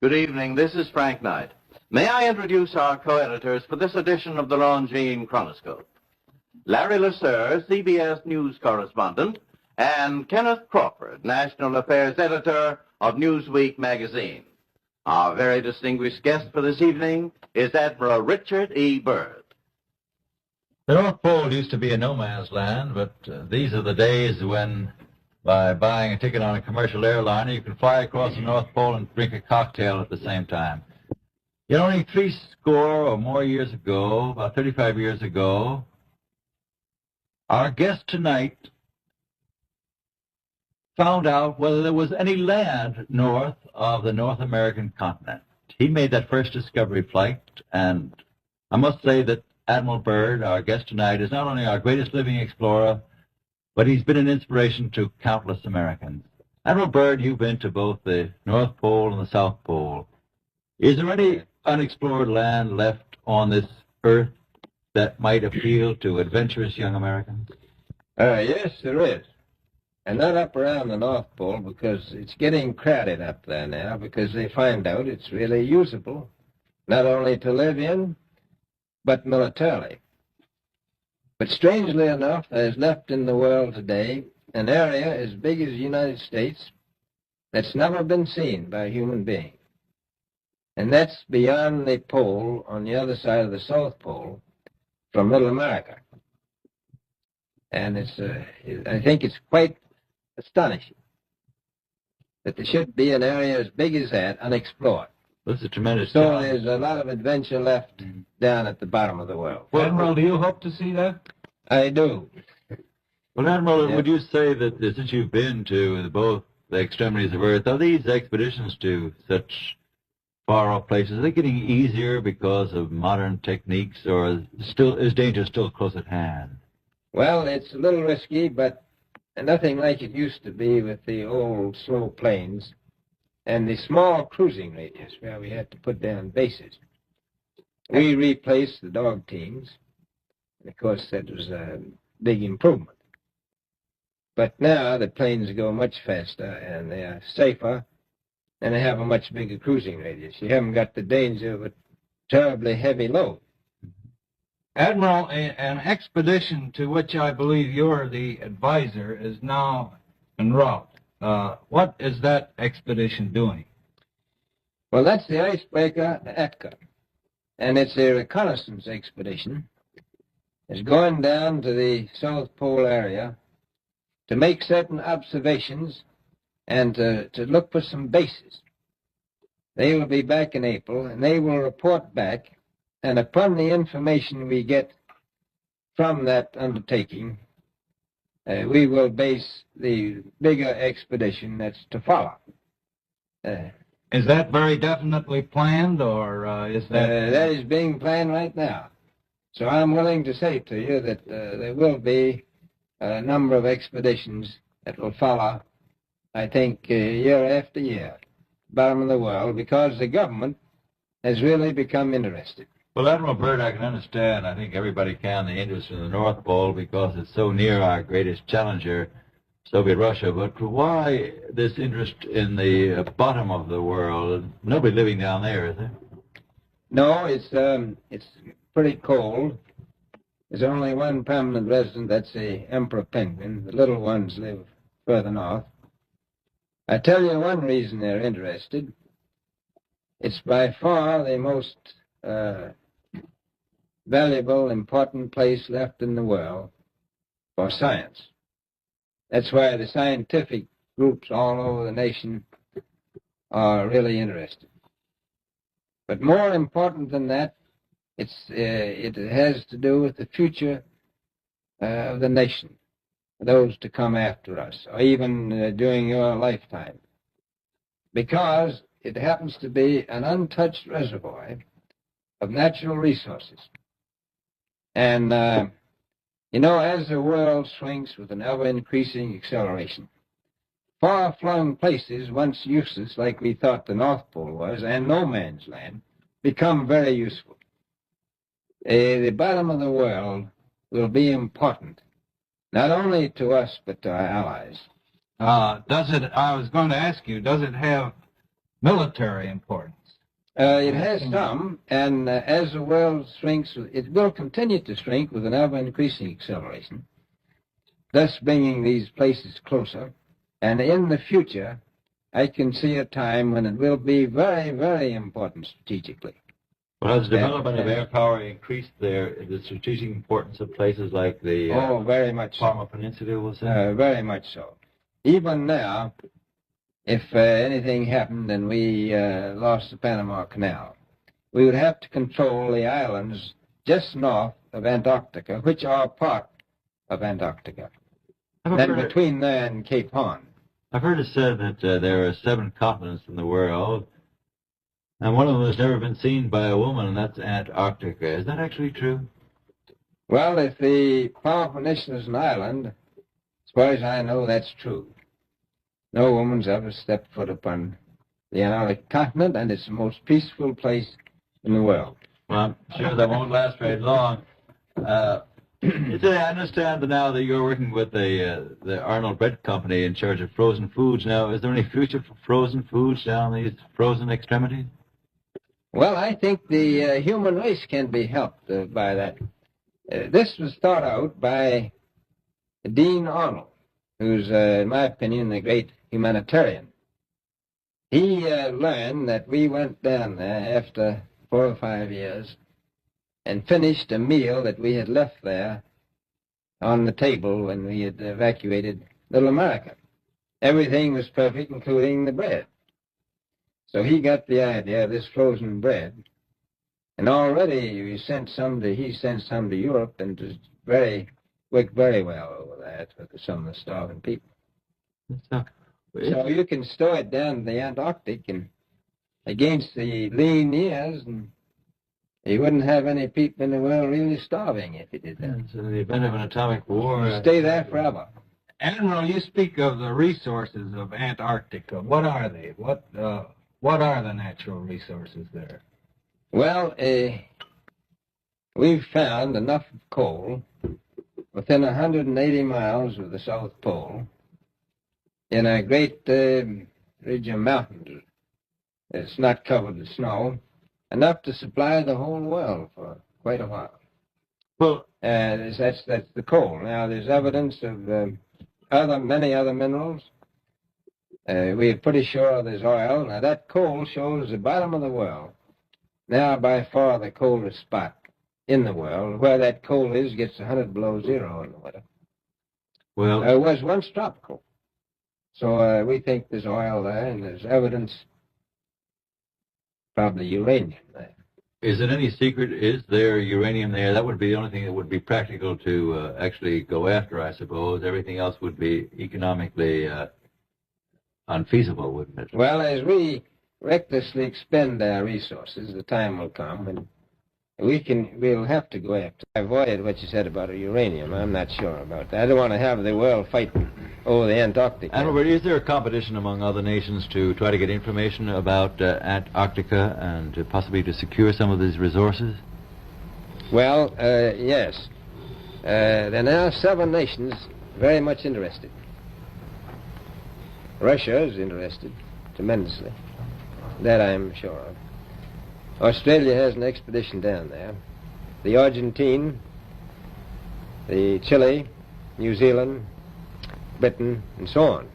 Good evening. This is Frank Knight. May I introduce our co-editors for this edition of the Longines Chronoscope? Larry Lasser, CBS News correspondent, and Kenneth Crawford, National Affairs Editor of Newsweek magazine. Our very distinguished guest for this evening is Admiral Richard E. Byrd. The North Pole used to be a no-man's land, but these are the days when, by buying a ticket on a commercial airliner, you can fly across the North Pole and drink a cocktail at the same time. Yet only 30 or more years ago, about 35 years ago, our guest tonight found out whether there was any land north of the North American continent. He made that first discovery flight, and I must say that Admiral Byrd, our guest tonight, is not only our greatest living explorer, but he's been an inspiration to countless Americans. Admiral Byrd, you've been to both the North Pole and the South Pole. Is there any unexplored land left on this earth that might appeal to adventurous young Americans? Yes, there is. And not up around the North Pole, because it's getting crowded up there now, because they find out it's really usable, not only to live in, but militarily. But strangely enough, there's left in the world today an area as big as the United States that's never been seen by a human being. And that's beyond the pole on the other side of the South Pole from Middle America. And I think it's quite astonishing that there should be an area as big as that unexplored. That's a tremendous So challenge. there's a lot of adventure left down at the bottom of the world. Well, Admiral, do you hope to see that? I do. Well, Admiral, Yeah. would you say that since you've been to both the extremities of Earth, are these expeditions to such far-off places, are they getting easier because of modern techniques, or is danger still close at hand? Well, it's a little risky, but nothing like it used to be with the old slow planes and the small cruising radius where we had to put down bases. We replaced the dog teams, and of course that was a big improvement. But now the planes go much faster and they are safer, and they have a much bigger cruising radius. You haven't got the danger of a terribly heavy load. Admiral, an expedition to which I believe you're the advisor is now en route. What is that expedition doing? Well, that's the icebreaker Atka, and it's a reconnaissance expedition. It's going down to the South Pole area to make certain observations and to look for some bases. They will be back in April, and they will report back, and upon the information we get from that undertaking, we will base the bigger expedition that's to follow. Is that very definitely planned, or is that... That is being planned right now. So I'm willing to say to you that there will be a number of expeditions that will follow, I think, year after year, bottom of the world, because the government has really become interested. Well, Admiral Byrd, I can understand, I think everybody can, the interest in the North Pole because it's so near our greatest challenger, Soviet Russia. But why this interest in the bottom of the world? Nobody living down there, is there? No, it's pretty cold. There's only one permanent resident, that's the emperor penguin. The little ones live further north. I tell you one reason they're interested. It's by far the most valuable, important place left in the world for science. That's why the scientific groups all over the nation are really interested. But more important than that, it has to do with the future of the nation, those to come after us, or even during your lifetime, because it happens to be an untouched reservoir of natural resources. And, you know, as the world shrinks with an ever-increasing acceleration, far-flung places, once useless like we thought the North Pole was, and no man's land, become very useful. The bottom of the world will be important, not only to us, but to our allies. I was going to ask you, does it have military importance? It has some, and as the world shrinks, it will continue to shrink with an ever-increasing acceleration, thus bringing these places closer. And in the future, I can see a time when it will be very, very important strategically. Well, has the development of air power increased the strategic importance of places like the very much Parma Peninsula, we'll say? very much so. Even now, if anything happened and we lost the Panama Canal, we would have to control the islands just north of Antarctica, which are part of Antarctica, and between there and Cape Horn. I've heard it said that there are 7 continents in the world, and one of them has never been seen by a woman, and that's Antarctica. Is that actually true? Well, if the Palm Peninsula is an island, as far as I know, that's true. No woman's ever stepped foot upon the Antarctic continent, and it's the most peaceful place in the world. Well, I'm sure that won't last very long. I understand that now that you're working with the Arnold Bread Company in charge of frozen foods. Now, is there any future for frozen foods down these frozen extremities? Well, I think the human race can be helped by that. This was thought out by Dean Arnold, who's, in my opinion, a great humanitarian. He learned that we went down there after 4 or 5 years and finished a meal that we had left there on the table when we had evacuated Little America. Everything was perfect, including the bread. So he got the idea of this frozen bread, and already he sent some to Europe, and it worked very well over that for some of the starving people. So you can store it down in the Antarctic and against the lean years, and you wouldn't have any people in the world really starving if you did that. So in the event of an atomic war... Stay there forever. Admiral, you speak of the resources of Antarctica. What are they? What are the natural resources there? Well, we've found enough coal within 180 miles of the South Pole in a great ridge of mountains. It's not covered with snow, enough to supply the whole world for quite a while. Well, that's the coal. Now, there's evidence of many other minerals. We're pretty sure there's oil. Now, that coal shows the bottom of the world. Now, by far the coldest spot in the world. Where that coal is gets 100 below zero in the winter. Well, it was once tropical. So we think there's oil there, and there's evidence, probably uranium there. Is it any secret? Is there uranium there? That would be the only thing that would be practical to actually go after, I suppose. Everything else would be economically unfeasible, wouldn't it? Well, as we recklessly expend our resources, the time will come when we'll have to go after. I avoided what you said about uranium. I'm not sure about that. I don't want to have the world fight over the Antarctic. Admiral, is there a competition among other nations to try to get information about Antarctica and possibly to secure some of these resources? Well, yes. There are now 7 nations very much interested. Russia is interested tremendously. That I'm sure of. Australia has an expedition down there. The Argentine, the Chile, New Zealand, Britain, and so on.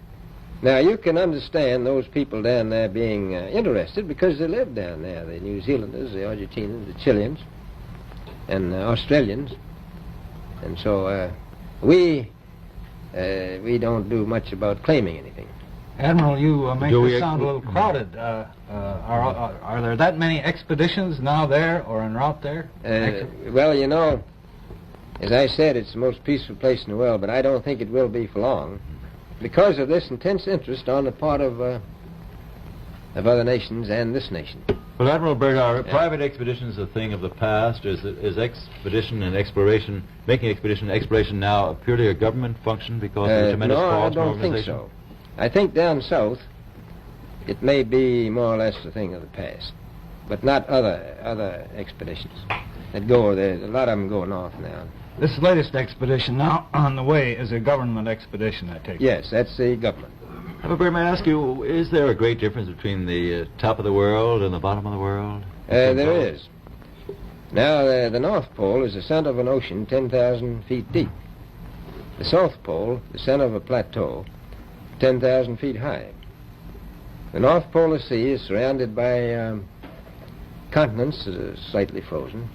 Now, you can understand those people down there being interested because they live down there, the New Zealanders, the Argentinians, the Chileans, and Australians. And so we don't do much about claiming anything. Admiral, you make this sound a little crowded. Are there that many expeditions now there or en route there? Well, you know, as I said, it's the most peaceful place in the world, but I don't think it will be for long because of this intense interest on the part of other nations and this nation. Well, Admiral Byrd, are private expeditions a thing of the past? Is expedition and exploration, making expedition and exploration now purely a government function because of the tremendous cost No, I of don't think organization? so. I think down south it may be more or less a thing of the past, but not other expeditions that go there. A lot of them go north now. This latest expedition now on the way is a government expedition, I take it. Yes, that's the government. Byrd, may I ask you, is there a great difference between the top of the world and the bottom of the world? There is. Now, the North Pole is the center of an ocean 10,000 feet deep. The South Pole, the center of a plateau, 10,000 feet high. The North Polar Sea is surrounded by continents that are slightly frozen.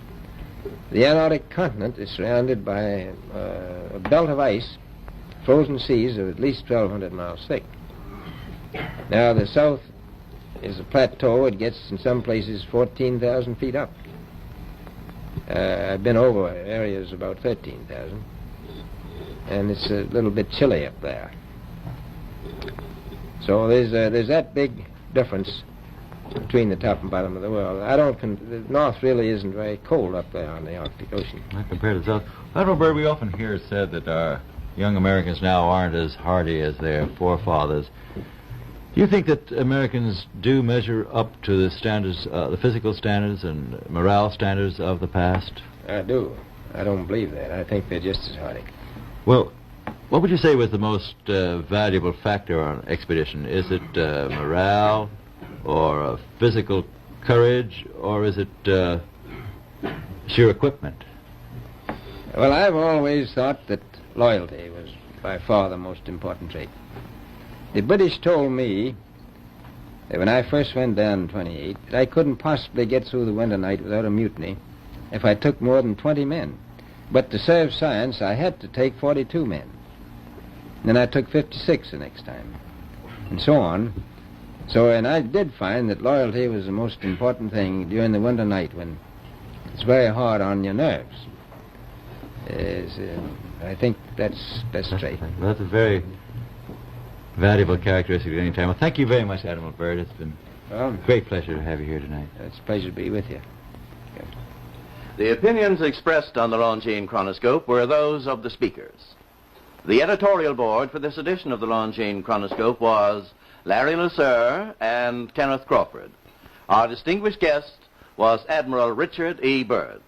The Antarctic continent is surrounded by a belt of ice, frozen seas of at least 1,200 miles thick. Now, the South is a plateau. It gets, in some places, 14,000 feet up. I've been over areas about 13,000. And it's a little bit chilly up there. So there's that big difference between the top and bottom of the world. The North really isn't very cold up there on the Arctic Ocean. Not compared to the South. Admiral Byrd, we often hear it said that our young Americans now aren't as hardy as their forefathers. Do you think that Americans do measure up to the standards, the physical standards and morale standards of the past? I do. I don't believe that. I think they're just as hardy. Well, what would you say was the most valuable factor on an expedition? Is it morale, or physical courage, or is it sheer equipment? Well, I've always thought that loyalty was by far the most important trait. The British told me that when I first went down in 28, that I couldn't possibly get through the winter night without a mutiny if I took more than 20 men. But to serve science, I had to take 42 men. Then I took 56 the next time, and so on. So, and I did find that loyalty was the most important thing during the winter night when it's very hard on your nerves. I think that's straight. That's a very valuable characteristic at any time. Well, thank you very much, Admiral Byrd. It's been a great pleasure to have you here tonight. It's a pleasure to be with you. The opinions expressed on the Longines Chronoscope were those of the speakers. The editorial board for this edition of the Longines Chronoscope was Larry LeSueur and Kenneth Crawford. Our distinguished guest was Admiral Richard E. Byrd.